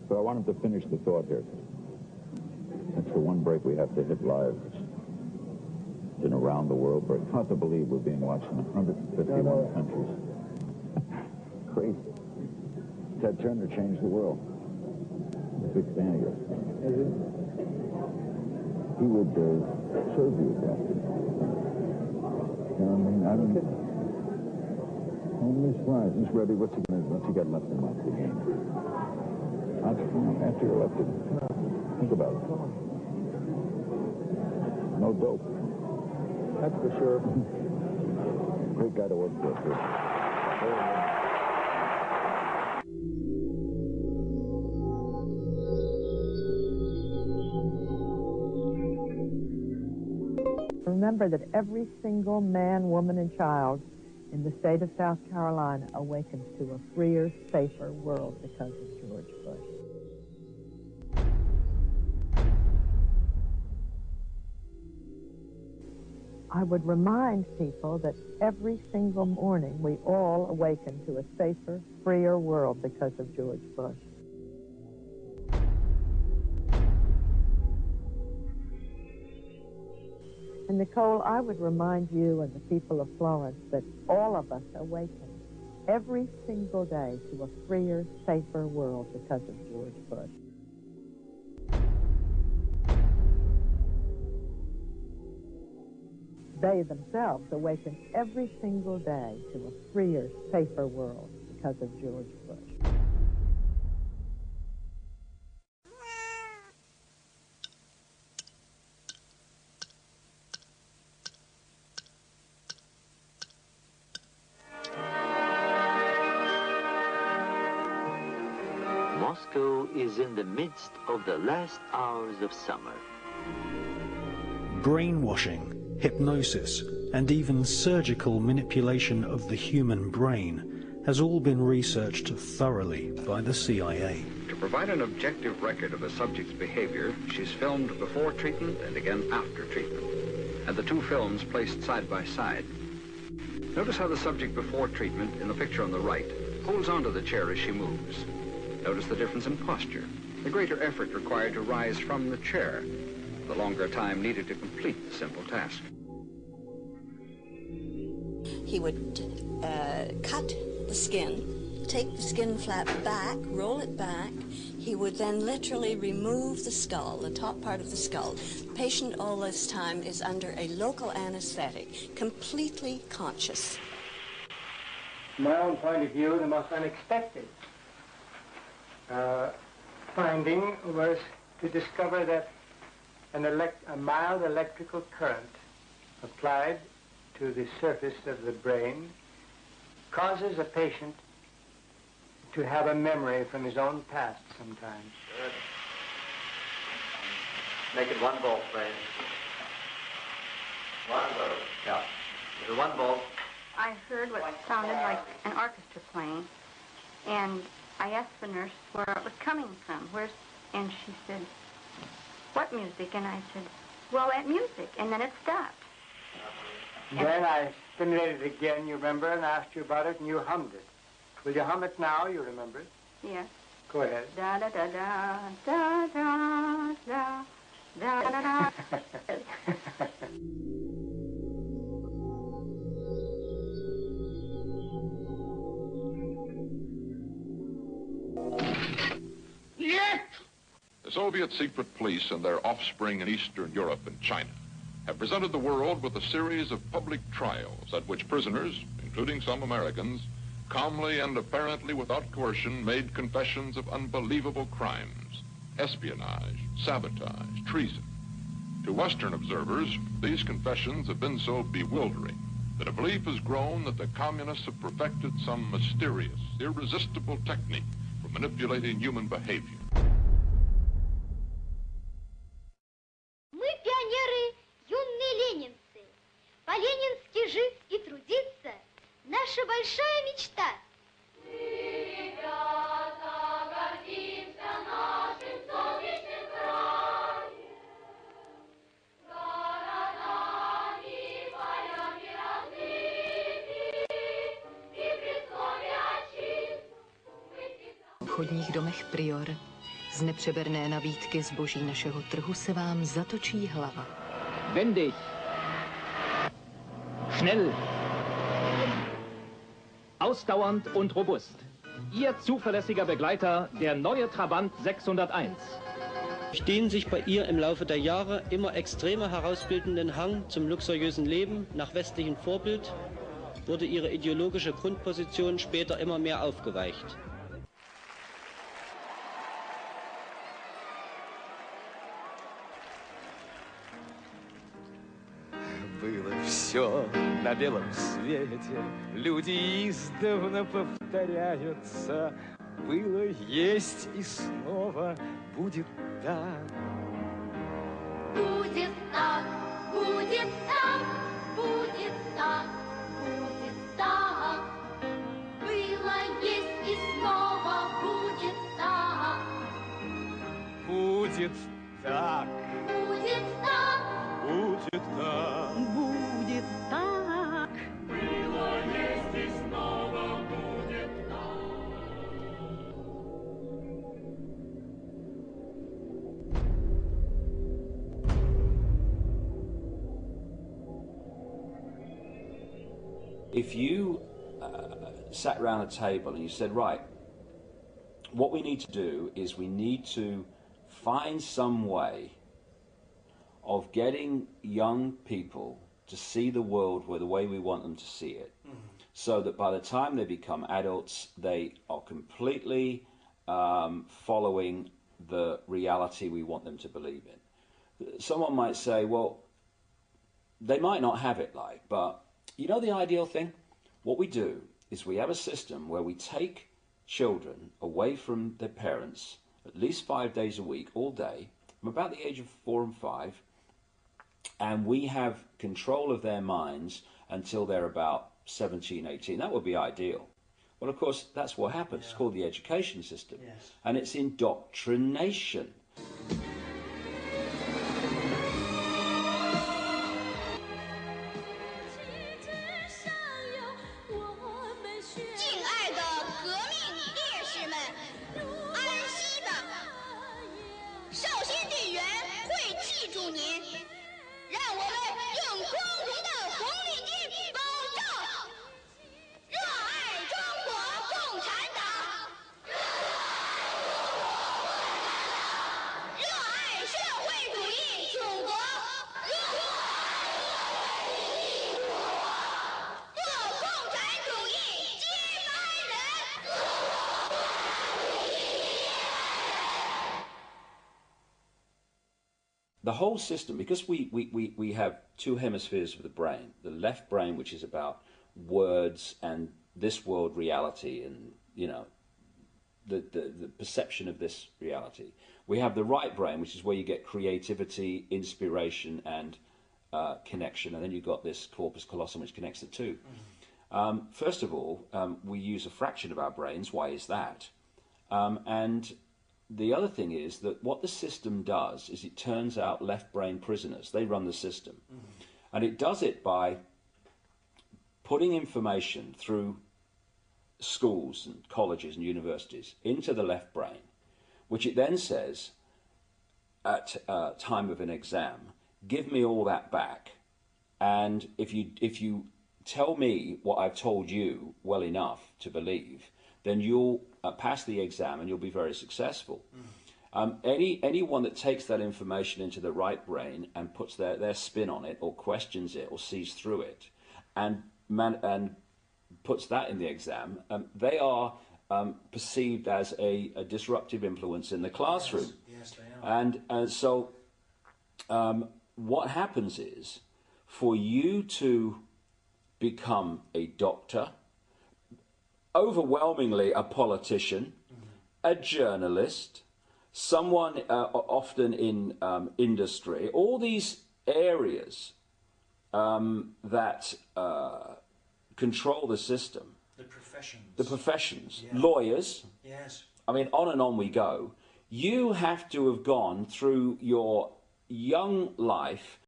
So I wanted to finish the thought here. It's the one break we have to hit live. It's in around the world break. Hard to believe we're being watched in 151 countries. Crazy. Ted Turner changed the world. I'm a big fan of yours. He would serve you at that. You know what I mean? I don't get only surprised. Miss Rebbe, what's he got left in life again? After you're elected, think about it. No dope. That's for sure. Great guy to work for, too. Remember that every single man, woman, and child in the state of South Carolina awakens to a freer, safer world because of George Bush. I would remind people that every single morning we all awaken to a safer, freer world because of George Bush. And Nicole, I would remind you and the people of Florence that all of us awaken every single day to a freer, safer world because of George Bush. They themselves awaken every single day to a freer, safer world because of George Bush. Moscow is in the midst of the last hours of summer. Brainwashing, hypnosis, and even surgical manipulation of the human brain has all been researched thoroughly by the CIA. To provide an objective record of a subject's behavior, she's filmed before treatment and again after treatment, and the two films placed side by side. Notice how the subject before treatment, in the picture on the right, holds onto the chair as she moves. Notice the difference in posture, the greater effort required to rise from the chair, the longer time needed to complete the simple task. He would cut the skin, take the skin flap back, roll it back. He would then literally remove the skull, the top part of the skull. The patient all this time is under a local anesthetic, completely conscious. From my own point of view, the most unexpected finding was to discover that a mild electrical current applied to the surface of the brain causes a patient to have a memory from his own past sometimes. Good. Make it 1 volt, please. 1 volt. Yeah. This is 1 volt. I heard what sounded like an orchestra playing, and I asked the nurse where it was coming from. And she said, "What music?" And I said, "Well, that music." And then it stopped. Then I stimulated it again, you remember, and asked you about it, and you hummed it. Will you hum it now? You remember it? Yes. Go ahead. Da da da da da da da da da da. The Soviet secret police and their offspring in Eastern Europe and China have presented the world with a series of public trials at which prisoners, including some Americans, calmly and apparently without coercion made confessions of unbelievable crimes, espionage, sabotage, treason. To Western observers, these confessions have been so bewildering that a belief has grown that the communists have perfected some mysterious, irresistible technique for manipulating human behavior. Мы пионеры, юные ленинцы. По-ленински жить и трудиться – наша большая мечта. V obchodních domech Prior Z nepřeberné nabídky zboží našeho trhu se vám zatočí hlava. Wendig. Schnell. Ausdauernd und robust. Ihr zuverlässiger Begleiter, der neue Trabant 601. Durch den sich bei ihr im Laufe der Jahre immer extremer herausbildenden Hang zum luxuriösen Leben nach westlichem Vorbild wurde ihre ideologische Grundposition später immer mehr aufgeweicht. Было все на белом свете, люди издавна повторяются. Было, есть и снова будет так. Будет так, будет так, будет так, будет так. Было, есть и снова будет так. Будет так. Будет так. Будет так. Будет так. Было, есть и снова будет так. If you sat around a table and you said, right, what we need to do is we need to find some way of getting young people to see the world the way we want them to see it, so that by the time they become adults, they are completely following the reality we want them to believe in. Someone might say, well, they might not have it but you know the ideal thing? What we do is we have a system where we take children away from their parents at least 5 days a week, all day, from about the age of 4 and 5, and we have control of their minds until they're about 17, 18. That would be ideal. Well, of course, that's what happens. Yeah. It's called the education system. Yes. And it's indoctrination. The whole system, because we have two hemispheres of the brain, the left brain, which is about words and this world reality and, you know, the perception of this reality. We have the right brain, which is where you get creativity, inspiration, and connection, and then you've got this corpus callosum, which connects the two. First of all, we use a fraction of our brains. Why is that? And the other thing is that what the system does is it turns out left brain prisoners. They run the system. And it does it by putting information through schools and colleges and universities into the left brain, which it then says at time of an exam, give me all that back. And if you tell me what I've told you well enough to believe, then you'll pass the exam and you'll be very successful. Anyone that takes that information into the right brain and puts their spin on it or questions it or sees through it and puts that in the exam, they are perceived as a disruptive influence in the classroom. Yes, they are. And so what happens is, for you to become a doctor, overwhelmingly a politician, a journalist, someone often in industry, all these areas that control the system. The professions. The professions. Yeah. Lawyers. Yes. I mean, on and on we go. You have to have gone through your young life